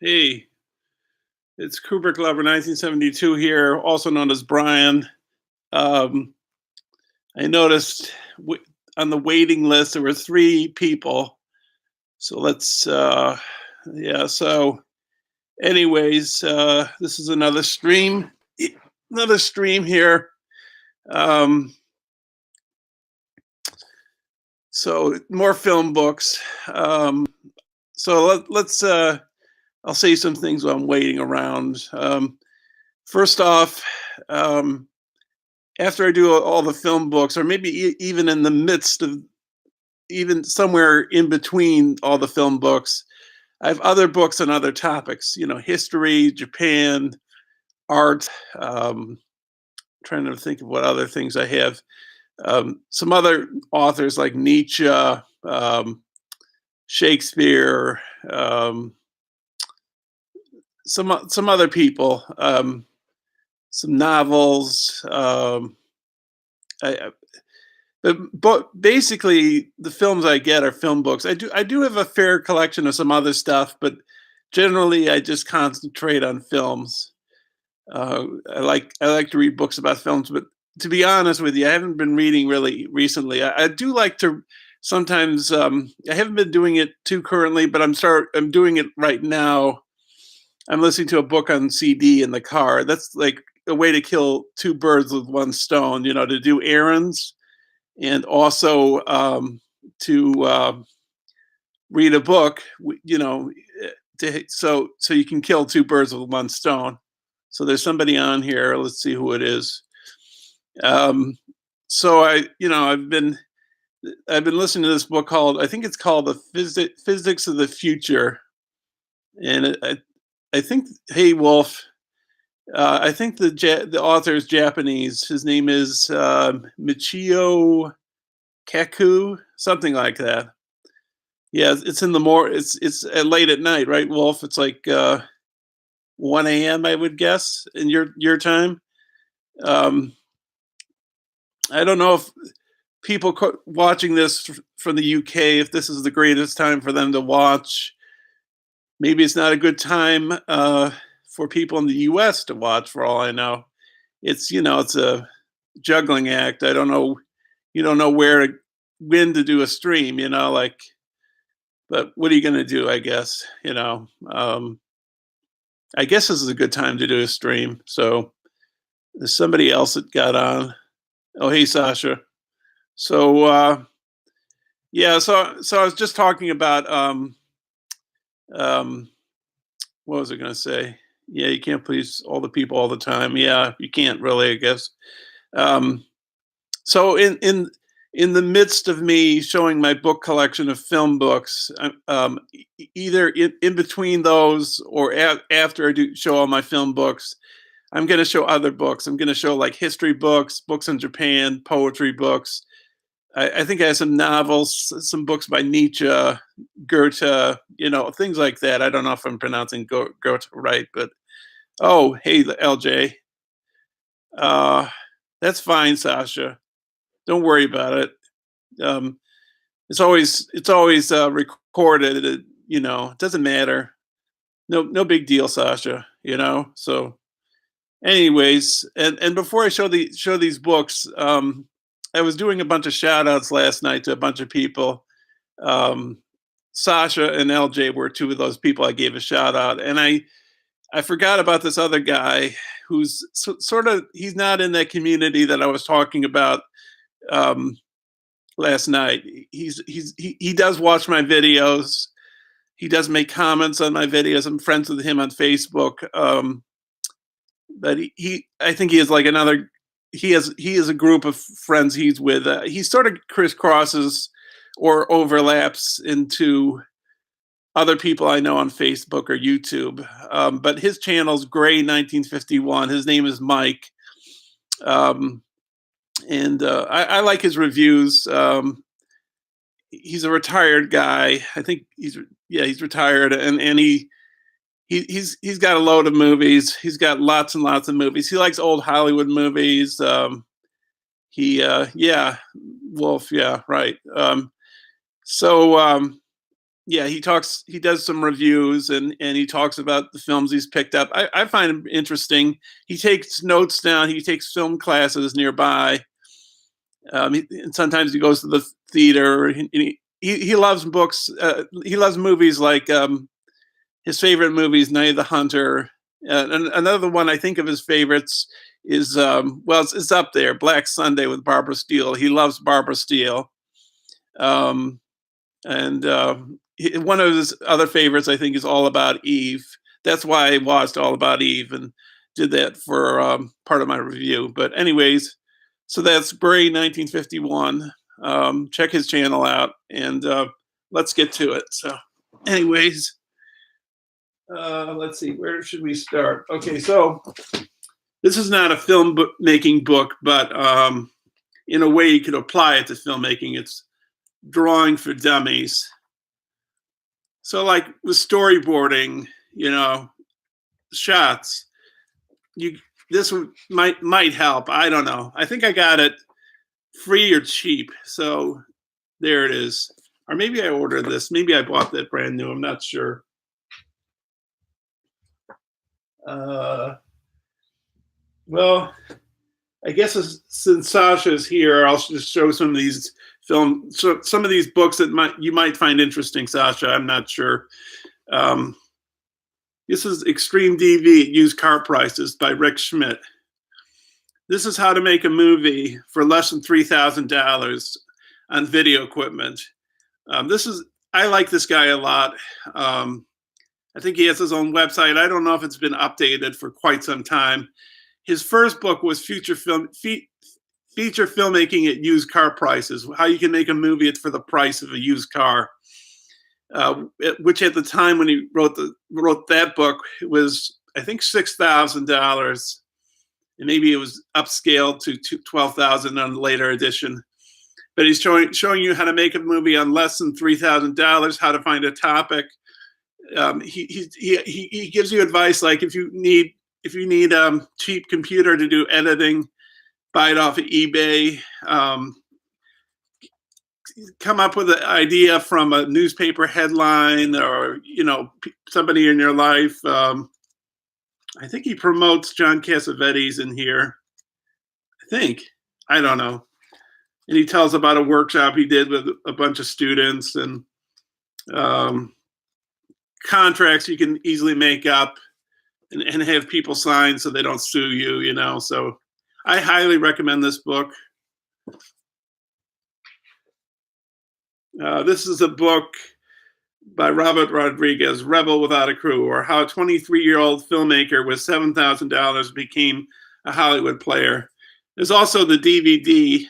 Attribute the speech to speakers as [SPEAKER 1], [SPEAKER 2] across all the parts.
[SPEAKER 1] Hey, it's Kubrick Lover 1972 here, also known as Brian. Um, I noticed on the waiting list there were three people. So yeah. So, anyways, this is another stream here. Um, so more film books. So let's. I'll say some things while I'm waiting around. First off. After I do all the film books, or maybe even in the midst of, even somewhere in between all the film books, I have other books on other topics, history, Japan, art. Trying to think of what other things I have. Some other authors like Nietzsche, Shakespeare, some other people, some novels. I, but basically, the films I get are film books. I do have a fair collection of some other stuff, but generally, I just concentrate on films. I like to read books about films, but to be honest with you, I haven't been reading really recently. I do like to sometimes. I haven't been doing it too currently, but I'm doing it right now. I'm listening to a book on CD in the car. That's like a way to kill two birds with one stone. To do errands and also to read a book, so you can kill two birds with one stone. So there's somebody on here. Let's see who it is. Um, so I've been listening to this book called, I think it's called The Physics of the Future, and I think, hey Wolf, I think the author is Japanese. His name is Michio Kaku, something like that. Yeah, it's in the more. It's late at night, right, Wolf? It's like 1 a.m. I would guess in your time. Um, I don't know if people watching this from the UK, if this is the greatest time for them to watch. Maybe it's not a good time for people in the US to watch. For all I know, it's a juggling act. I don't know. You don't know when to do a stream. Like. But what are you going to do? I guess. I guess this is a good time to do a stream. So there's somebody else that got on. Oh, hey, Sasha. So yeah, so I was just talking about um, what was I going to say? Yeah, you can't please all the people all the time. Yeah, you can't really, I guess. Um, so in the midst of me showing my book collection of film books, either in between those or after I do show all my film books, I'm going to show other books. I'm going to show like history books, books in Japan, poetry books. I think I have some novels, some books by Nietzsche, Goethe, things like that. I don't know if I'm pronouncing Goethe right, but oh, hey, LJ. Uh, that's fine, Sasha. Don't worry about it. Um, it's always recorded. It doesn't matter. No big deal, Sasha. So anyways, and before I show these books, I was doing a bunch of shout outs last night to a bunch of people. Um, Sasha and LJ were two of those people I gave a shout out, and I forgot about this other guy who's sort of, he's not in that community that I was talking about um, last night. He does watch my videos. He does make comments on my videos. I'm friends with him on Facebook. But I think he has like another. He has a group of friends he's with. He sort of crisscrosses or overlaps into other people I know on Facebook or YouTube. But his channel's Gray 1951. His name is Mike. And I like his reviews. He's a retired guy. I think he's retired, and he's got a load of movies. He's got lots and lots of movies. He likes old Hollywood movies. Yeah, Wolf, yeah, right. So yeah, he does some reviews, and he talks about the films he's picked up. I find him interesting. He takes notes down. He takes film classes nearby. And sometimes he goes to the theater. He loves books. He loves movies like his favorite movie is Night of the Hunter. And another one I think of his favorites is well, it's up there, Black Sunday with Barbara Steele. He loves Barbara Steele. Um, and one of his other favorites, I think, is All About Eve. That's why I watched All About Eve and did that for part of my review. But anyways, so that's Bray 1951. Check his channel out, and let's get to it. So, anyways, let's see, where should we start? Okay, so this is not a film making book, but in a way you could apply it to filmmaking. It's drawing for dummies. So like with storyboarding, shots, this might help. I don't know. I think I got it free or cheap. So there it is. Or maybe I ordered this. Maybe I bought that brand new. I'm not sure. Well, I guess since Sasha's here, I'll just show some of these some of these books that you might find interesting, Sasha. I'm not sure. This is Extreme DV at Used Car Prices by Rick Schmidt. This is how to make a movie for less than $3,000 on video equipment. I like this guy a lot. I think he has his own website. I don't know if it's been updated for quite some time. His first book was feature filmmaking at used car prices, how you can make a movie for the price of a used car, which at the time when he wrote that book, it was, I think, $6,000. And maybe it was upscaled to $12,000 on the later edition. But he's showing you how to make a movie on less than $3,000, how to find a topic. He gives you advice like if you need cheap computer to do editing, buy it off of eBay. Come up with an idea from a newspaper headline or somebody in your life. I think he promotes John Cassavetes in here. I don't know. And he tells about a workshop he did with a bunch of students and contracts you can easily make up and have people sign so they don't sue you, So I highly recommend this book. This is a book by Robert Rodriguez, Rebel Without a Crew, or how a 23-year-old filmmaker with $7,000 became a Hollywood player. There's also the DVD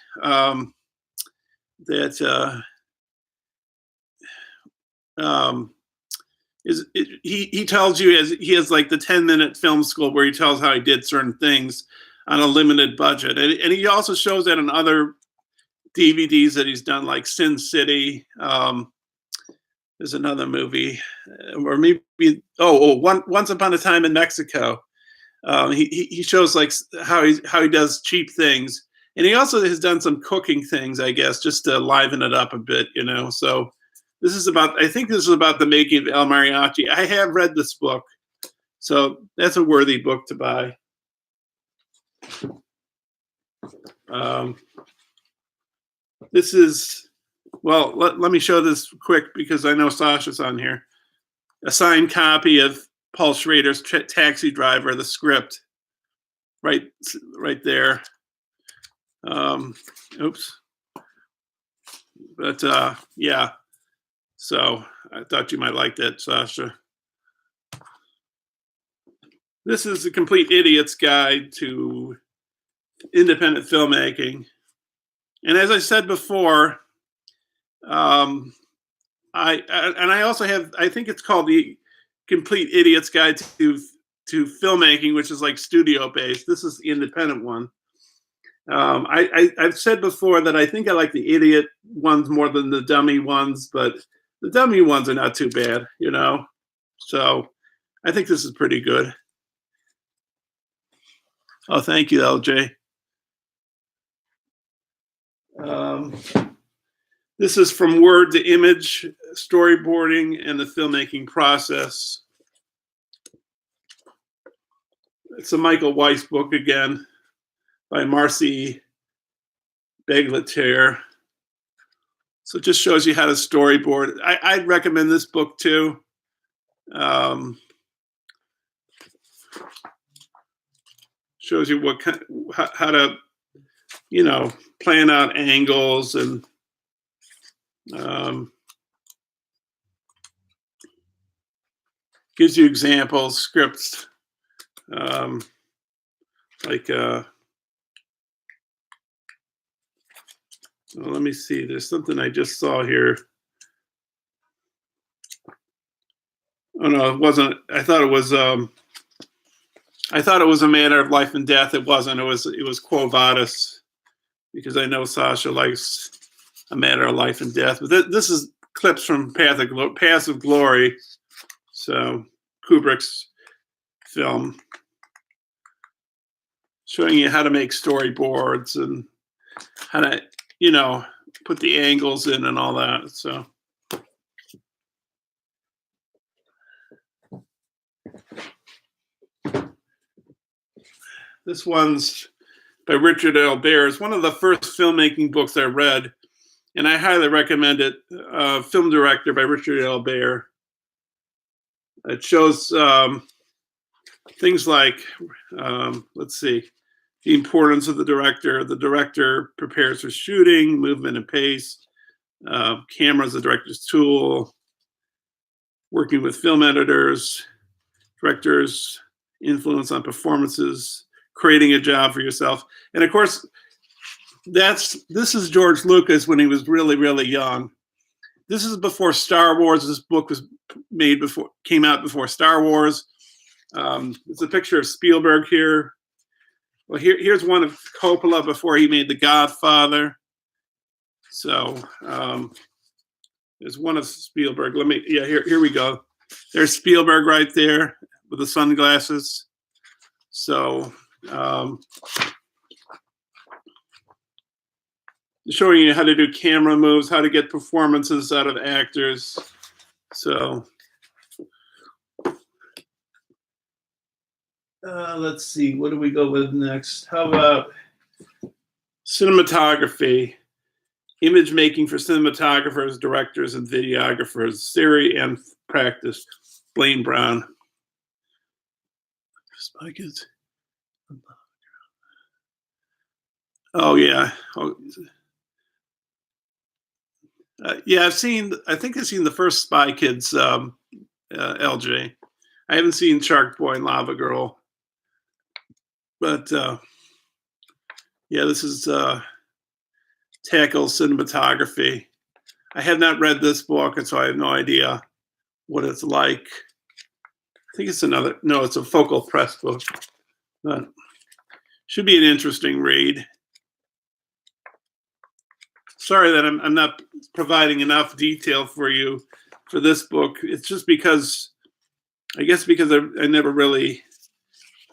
[SPEAKER 1] that he tells you, he has like the 10-minute film school where he tells how he did certain things on a limited budget. And he also shows that in other DVDs that he's done, like Sin City. There's another movie, or maybe Once Upon a Time in Mexico. He shows like how he does cheap things, and he also has done some cooking things, I guess, just to liven it up a bit, So I think this is about the making of El Mariachi. I have read this book, so that's a worthy book to buy. This is, well, let me show this quick because I know Sasha's on here. A signed copy of Paul Schrader's Taxi Driver, the script, right there. Oops. But yeah, so I thought you might like that, Sasha. This is a complete idiot's guide to independent filmmaking. And as I said before, I also have, I think it's called the Complete Idiot's Guide to Filmmaking, which is like studio based. This is the independent one. I've said before that I think I like the idiot ones more than the dummy ones, but the dummy ones are not too bad, So I think this is pretty good. Oh, thank you, LJ. This is from word to image, storyboarding, and the filmmaking process. It's a Michael Weiss book again by Marcy Begleter. So it just shows you how to storyboard. I'd recommend this book too. Shows you what kind, how to, plan out angles and gives you examples, scripts, well, let me see. There's something I just saw here. Oh no, it wasn't. I thought it was a matter of life and death. It wasn't. It was Quo Vadis, because I know Sasha likes A Matter of Life and Death. But this is clips from Path of Glory, so Kubrick's film, showing you how to make storyboards and how to, put the angles in and all that. So this one's by Richard L. Baer. It's one of the first filmmaking books I read, and I highly recommend it. Film Director by Richard L. Baer. It shows things like, let's see, the importance of the director. The director prepares for shooting, movement and pace. Camera is the director's tool. Working with film editors, directors' influence on performances, creating a job for yourself. And of course, this is George Lucas when he was really, really young. This is before Star Wars. This book was came out before Star Wars. It's a picture of Spielberg here. Well, here's one of Coppola before he made The Godfather. So there's one of Spielberg. Here we go. There's Spielberg right there with the sunglasses. So showing you how to do camera moves, how to get performances out of actors. So let's see, what do we go with next? How about cinematography, image making for cinematographers, directors, and videographers, theory and practice. Blaine Brown. Oh yeah. Yeah, I think I've seen the first Spy Kids, LJ. I haven't seen Shark Boy and Lava Girl. But yeah, this is tackles cinematography. I have not read this book, and so I have no idea what it's like. I think it's it's a Focal Press book, but should be an interesting read. Sorry that I'm not providing enough detail for you for this book. It's just because I never really.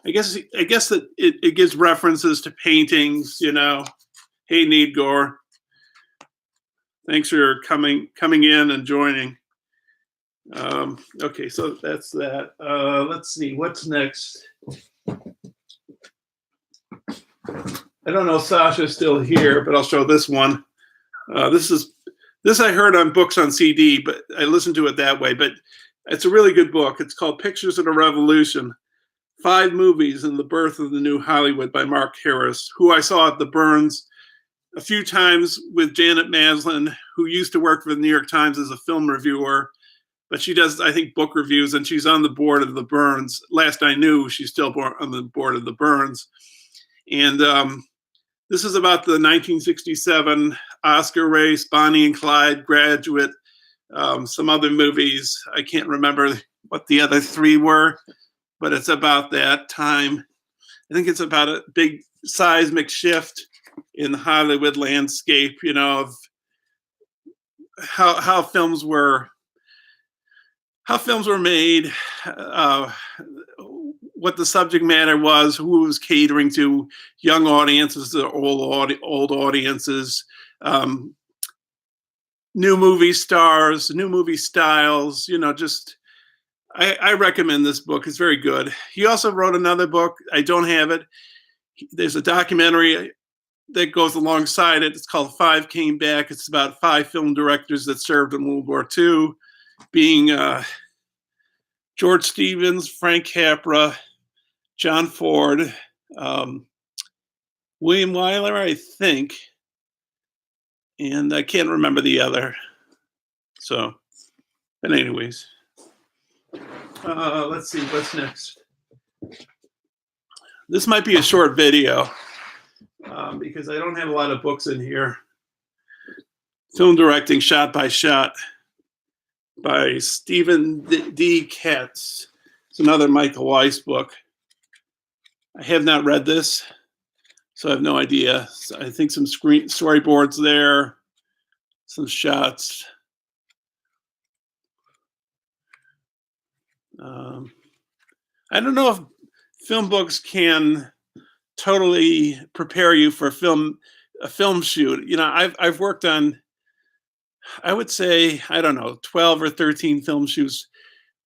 [SPEAKER 1] I guess that it gives references to paintings, Hey, Needgore, thanks for coming in and joining. Okay, so that's that. Let's see, what's next? I don't know if Sasha's still here, but I'll show this one. This I heard on Books on CD, but I listened to it that way. But it's a really good book. It's called Pictures of a Revolution. 5 movies in the birth of the new Hollywood by Mark Harris, who I saw at the Burns a few times with Janet Maslin, who used to work for the New York Times as a film reviewer, but she does, I think, book reviews, and she's on the board of the Burns. Last I knew, she's still on the board of the Burns. And this is about the 1967 Oscar race, Bonnie and Clyde, Graduate, some other movies. I can't remember what the other 3 were, but it's about that time. I think it's about a big seismic shift in the Hollywood landscape, of how films were made, what the subject matter was, who was catering to young audiences, to old audiences, new movie stars, new movie styles. Just I recommend this book. It's very good. He also wrote another book. I don't have it. There's a documentary that goes alongside it. It's called Five Came Back. It's about 5 film directors that served in World War II, being George Stevens, Frank Capra, John Ford, William Wyler, I think, and I can't remember the other. So, but anyways, let's see what's next. This might be a short video because I don't have a lot of books in here. Film directing, shot by shot, by Stephen D. Katz. It's another Michael Weiss book. I have not read this, so I have no idea. So I think some storyboards there, some shots. I don't know if film books can totally prepare you for a film shoot. I've worked on, I would say, I don't know, 12 or 13 film shoots.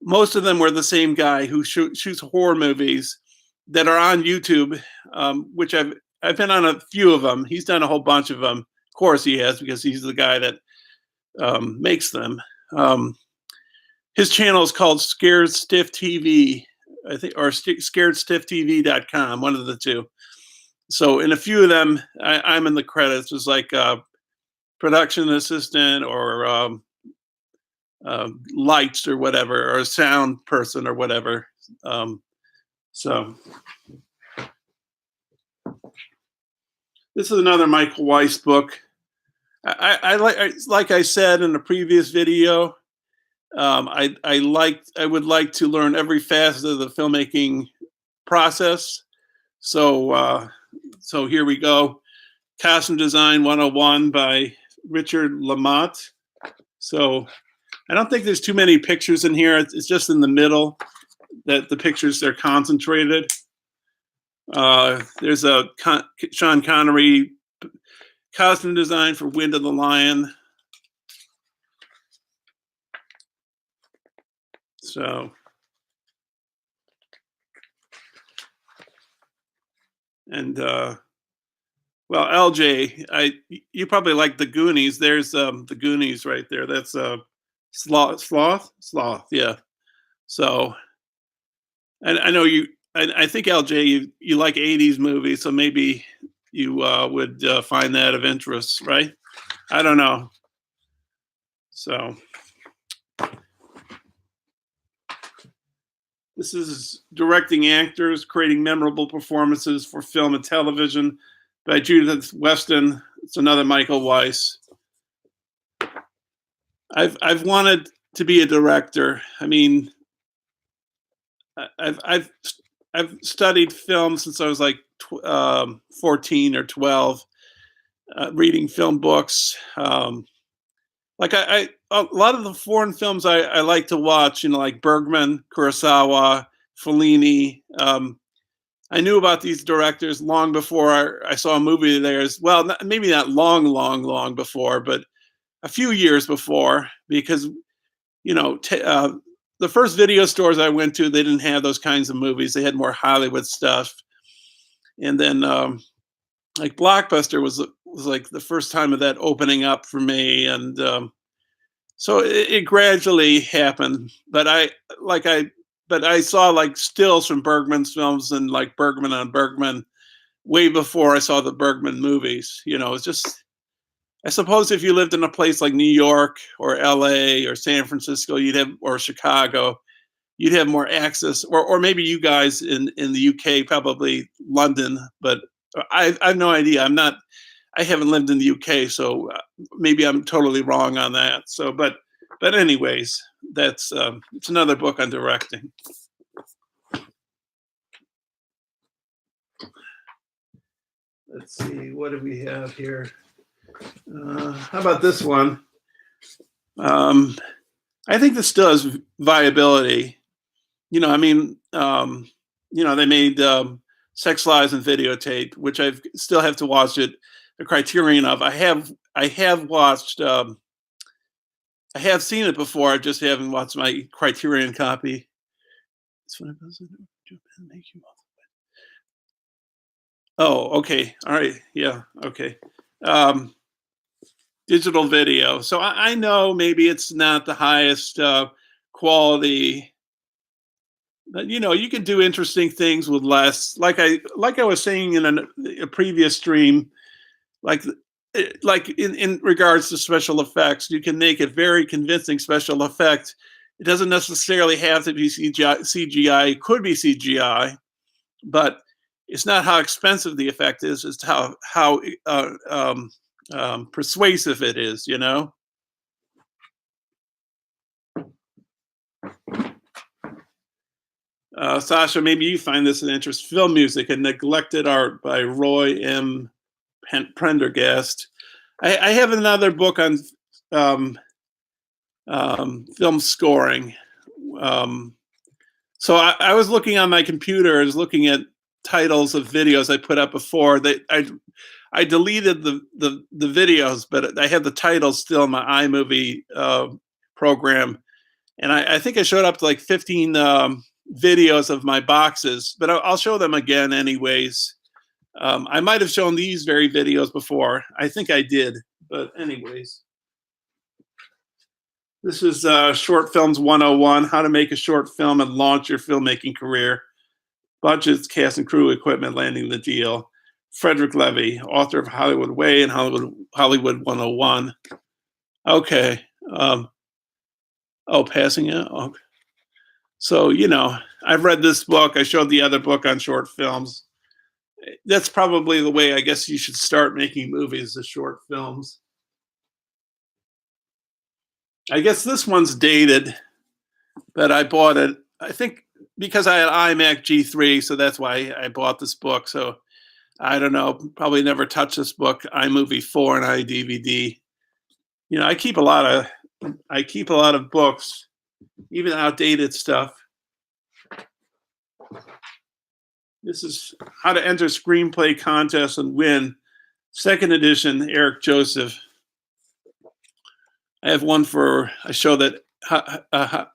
[SPEAKER 1] Most of them were the same guy who shoots horror movies that are on YouTube, which I've been on a few of them. He's done a whole bunch of them. Of course he has, because he's the guy that makes them. His channel is called Scared Stiff TV, I think, or scaredstiff.tv.com, one of the two. So in a few of them, I'm in the credits as like a production assistant or lights or whatever, or a sound person or whatever. So this is another Michael Weiss book. I like I said in a previous video, I would like to learn every facet of the filmmaking process. So here we go. Costume Design 101 by Richard Lamotte. So I don't think there's too many pictures in here. It's just in the middle that the pictures are concentrated. There's a Sean Connery costume design for Wind of the Lion. So, and well, LJ, you probably like the Goonies. There's the Goonies right there. That's Sloth, yeah. So, I know you. I think LJ, you like 80s movies, so maybe you would find that of interest, right? I don't know. So this is Directing Actors, Creating Memorable Performances for Film and Television by Judith Weston. It's another Michael Weiss. I've wanted to be a director. I mean, I've studied film since I was like 14 or 12, reading film books. Like a lot of the foreign films I like to watch, like Bergman, Kurosawa, Fellini. I knew about these directors long before I saw a movie of theirs. Well, maybe not long before, but a few years before, because the first video stores I went to, they didn't have those kinds of movies. They had more Hollywood stuff. And then like Blockbuster was like the first time of that opening up for me. And so it gradually happened. But I saw like stills from Bergman's films and like Bergman on Bergman way before I saw the Bergman movies. It's just, I suppose if you lived in a place like New York or LA or San Francisco, or Chicago, you'd have more access, or maybe you guys in the UK, probably London, but I have no idea. I haven't lived in the UK, so maybe I'm totally wrong on that. So, but anyways, that's it's another book on directing. Let's see, what do we have here? How about this one? I think this still has viability. They made Sex, Lies, and Videotape, which I still have to watch it. The Criterion of. I have watched I have seen it before. I just haven't watched my Criterion copy. It's when it goes into Japan, make you Oh, okay. All right. Yeah. Okay. Um, Digital video. So I know maybe it's not the highest quality, but you can do interesting things with less. Like I was saying in a previous stream, like like in regards to special effects, you can make a very convincing special effect. It doesn't necessarily have to be CGI. It could be CGI, but it's not how expensive the effect is. It's how persuasive it is. Sasha, maybe you find this an interest. Film music and neglected art by Roy M. Prendergast. I have another book on um, film scoring. Um, so I was looking on my computer, I was looking at titles of videos I put up before. I deleted the videos, but I have the titles still in my iMovie program, and I think I showed up to like 15 videos of my boxes, but I'll show them again anyways. I might have shown these very videos before. I think I did, but anyways. This is Short Films 101, how to make a short film and launch your filmmaking career. Budgets, cast and crew, equipment, landing the deal. Frederick Levy, author of Hollywood Way and Hollywood 101. Okay. Passing it? Okay. So, I've read this book. I showed the other book on short films. That's probably the way I guess you should start making movies, the short films. I guess this one's dated, but I bought it, I think, because I had iMac G3, so that's why I bought this book. So I don't know, probably never touched this book, iMovie 4 and iDVD. I keep a lot of books, even outdated stuff. This is How to Enter Screenplay Contest and Win, second edition, Eric Joseph. I have one I show that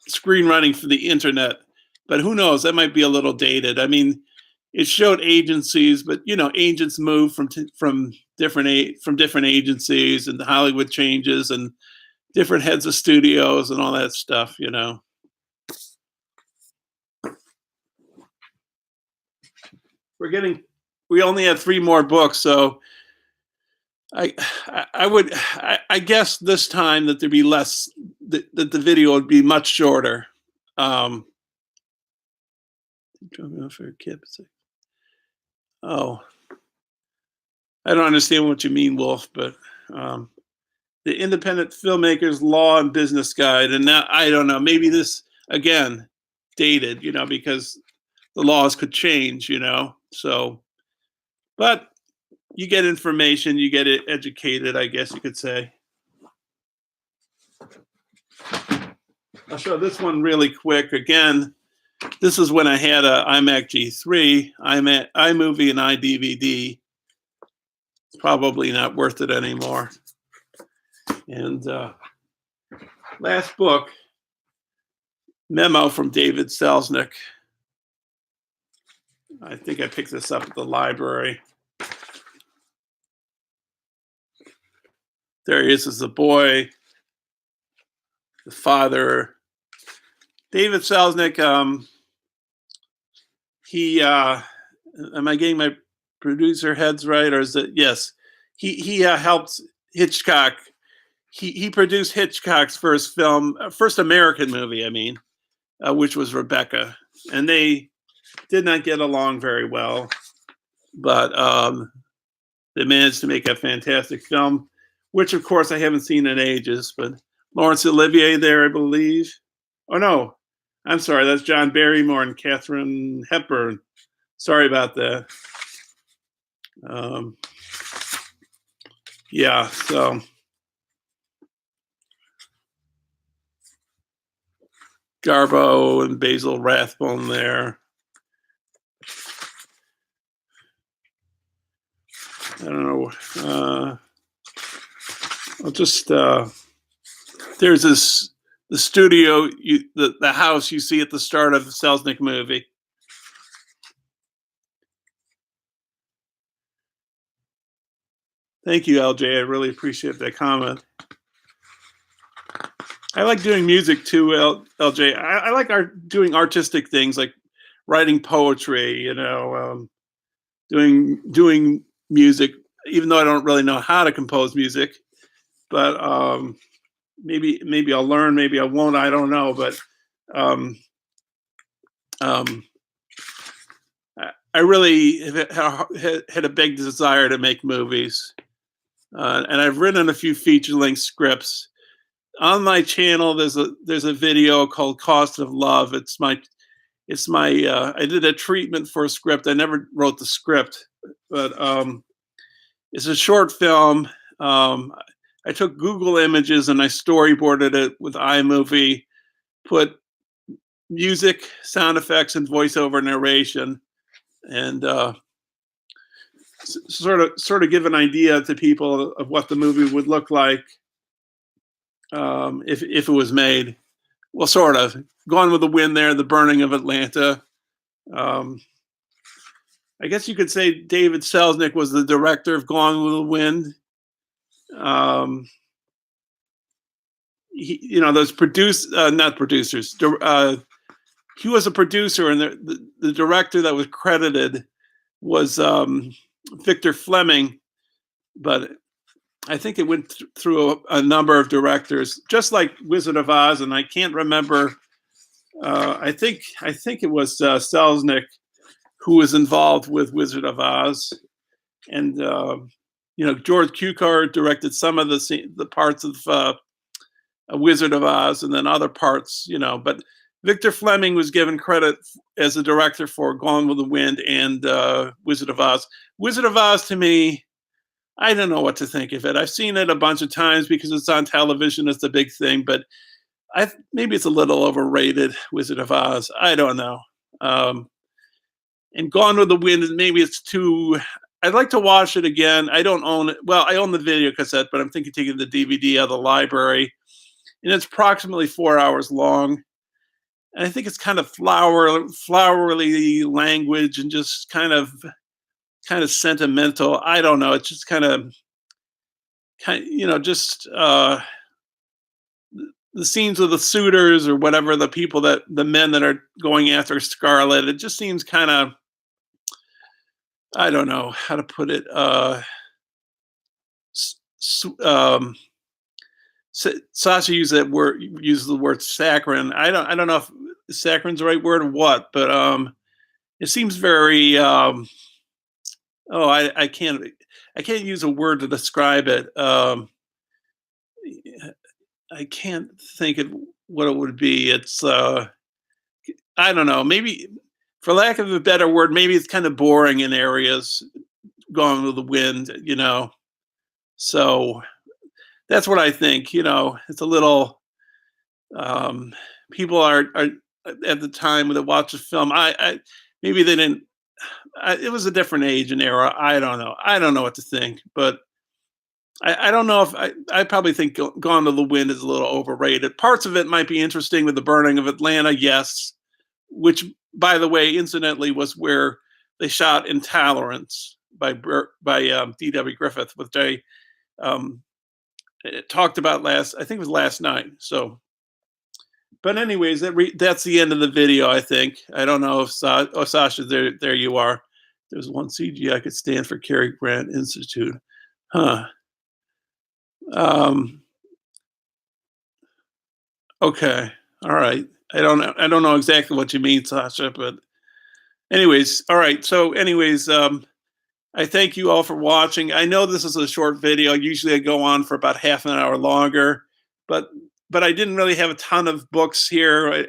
[SPEAKER 1] screenwriting for the internet, but who knows? That might be a little dated. I mean, it showed agencies, but agents move from different agencies, and Hollywood changes, and different heads of studios, and all that stuff. We only have 3 more books, so I guess this time that there'd be less, that the video would be much shorter. Oh, I don't understand what you mean, Wolf, but the Independent Filmmakers Law and Business Guide, and now I don't know, maybe this again dated, because the laws could change, so, but you get information, you get educated, I guess you could say. I'll show this one really quick. Again, this is when I had a iMac G3, iMovie, and iDVD. It's probably not worth it anymore. And last book, Memo from David Selznick. I think I picked this up at the library. There he is as the boy, the father. David Selznick, am I getting my producer heads right, or is it, yes, he helped Hitchcock. He produced Hitchcock's first American movie, I mean, which was Rebecca, and they did not get along very well, but they managed to make a fantastic film, which of course I haven't seen in ages. But Laurence Olivier there, I believe. Oh no, I'm sorry, that's John Barrymore and Katharine Hepburn. Sorry about that. Yeah, so Garbo and Basil Rathbone there. I don't know. I'll just There's this the studio, the house you see at the start of the Selznick movie. Thank you, LJ. I really appreciate that comment. I like doing music too, LJ. I like doing artistic things like writing poetry. Doing music, even though I don't really know how to compose music. But maybe I'll learn. Maybe I won't. I don't know. But um, um, I really had a big desire to make movies, and I've written a few feature-length scripts. On my channel, there's a video called "Cost of Love." It's my I did a treatment for a script. I never wrote the script, but it's a short film. I took Google Images and I storyboarded it with iMovie, put music, sound effects, and voiceover narration, and sort of give an idea to people of what the movie would look like if it was made. Well, sort of. Gone with the Wind there, The Burning of Atlanta. I guess you could say David Selznick was the director of Gone with the Wind. Those not producers. He was a producer, and the director that was credited was Victor Fleming, but I think it went through a number of directors, just like Wizard of Oz, and I can't remember. I think it was Selznick who was involved with Wizard of Oz, and George Cukor directed some of the parts of A Wizard of Oz, and then other parts, But Victor Fleming was given credit as a director for Gone with the Wind and Wizard of Oz. Wizard of Oz, to me, I don't know what to think of it. I've seen it a bunch of times because it's on television. It's the big thing, but maybe it's a little overrated, Wizard of Oz. I don't know. And Gone with the Wind, maybe it's too... I'd like to watch it again. I don't own it. Well, I own the video cassette, but I'm thinking of taking the DVD out of the library. And it's approximately 4 hours long. And I think it's kind of flowery language and just kind of sentimental. I don't know. It's just just the scenes of the suitors or whatever, the men that are going after Scarlet. It just seems kind of, I don't know how to put it. Sasha uses the word saccharine. I don't know if saccharine's the right word or what, but it seems very. I can't use a word to describe it. I can't think of what it would be. It's I don't know. Maybe, for lack of a better word, maybe it's kind of boring in areas. Gone with the Wind, So that's what I think. It's a little. People are at the time when they watch the film. Maybe they didn't. It was a different age and era. I don't know. I don't know what to think, but I don't know if I probably think Gone to the Wind is a little overrated. Parts of it might be interesting, with The Burning of Atlanta, yes, which, by the way, incidentally, was where they shot Intolerance by D.W. Griffith, which I talked about I think it was last night. So, but anyways, that's the end of the video, I think. I don't know if Sasha, there you are. There's one CGI could stand for Cary Grant Institute. Huh. Okay. All right. I don't know exactly what you mean, Sasha, but anyways, all right. So anyways, I thank you all for watching. I know this is a short video. Usually I go on for about half an hour longer, but I didn't really have a ton of books here.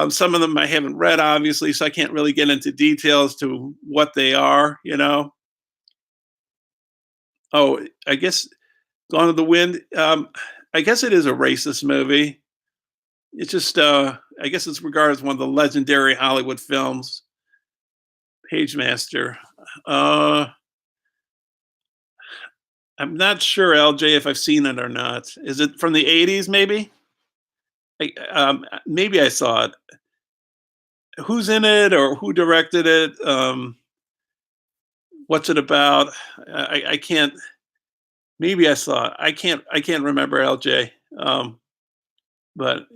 [SPEAKER 1] Some of them I haven't read, obviously, so I can't really get into details to what they are, Oh, I guess Gone with the Wind. I guess it is a racist movie. It's just, I guess it's regarded as one of the legendary Hollywood films. Pagemaster. I'm not sure, LJ, if I've seen it or not. Is it from the '80s? Maybe. Maybe I saw it. Who's in it or who directed it? What's it about? I can't. Maybe I saw it. I can't remember, LJ. But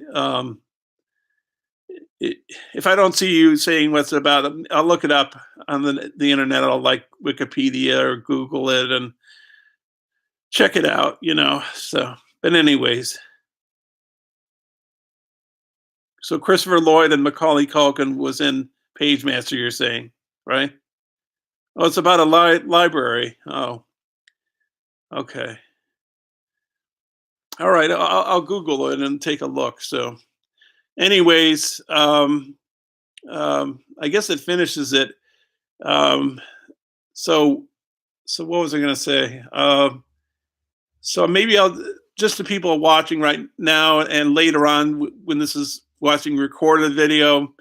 [SPEAKER 1] i- if I don't see you saying what's about, I'll look it up on the internet. I'll like Wikipedia or Google it and check it out. So, but anyways, so Christopher Lloyd and Macaulay Culkin was in Pagemaster. You're saying, right? Oh, it's about a library. Oh, okay. All right. I'll Google it and take a look. So, anyways, I guess it finishes it. Um, so, so what was I going to say? So maybe I'll just the people watching right now and later on when this is watching recorded video,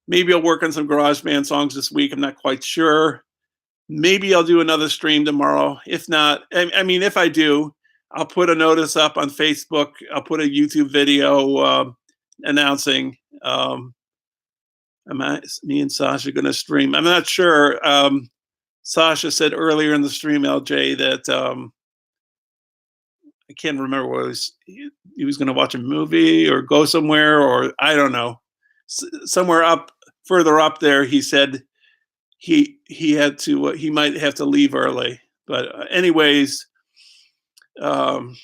[SPEAKER 1] maybe I'll work on some GarageBand songs this week. I'm not quite sure. Maybe I'll do another stream tomorrow. If not, I mean, if I do, I'll put a notice up on Facebook. I'll put a YouTube video announcing. Me and Sasha going to stream? I'm not sure. Sasha said earlier in the stream, LJ, that I can't remember what it was. He was going to watch a movie or go somewhere, or I don't know, somewhere up further up there. He said he had to. He might have to leave early. But anyways, um,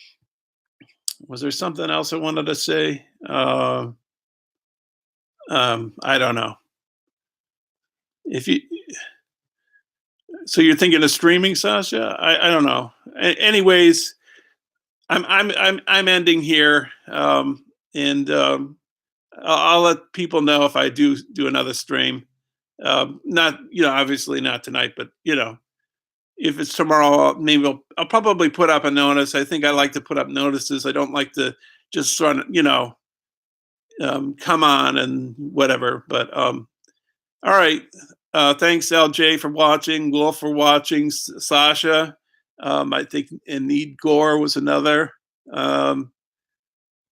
[SPEAKER 1] was there something else I wanted to say? I don't know. If you so you're thinking of streaming, Sasha? I don't know. Anyways, I'm ending here, and I'll let people know if I do another stream. Not obviously not tonight, but if it's tomorrow, maybe I'll probably put up a notice. I think I like to put up notices. I don't like to just run, come on and whatever. But all right. Thanks, LJ, for watching. Wolf for watching. Sasha. I think and Need Gore was another. Um,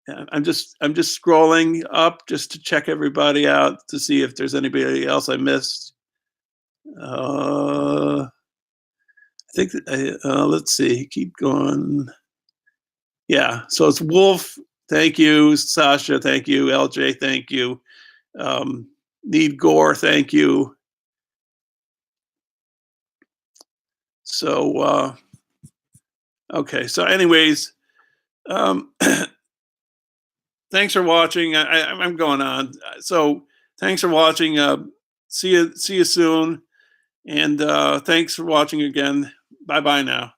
[SPEAKER 1] I'm just scrolling up just to check everybody out to see if there's anybody else I missed. I think let's see. Keep going. Yeah. So it's Wolf. Thank you, Sasha. Thank you, LJ. Thank you. Um, Need Gore. Thank you. So okay. So anyways, um, thanks for watching. I'm going on. So thanks for watching. See you soon. And thanks for watching again. Bye bye now.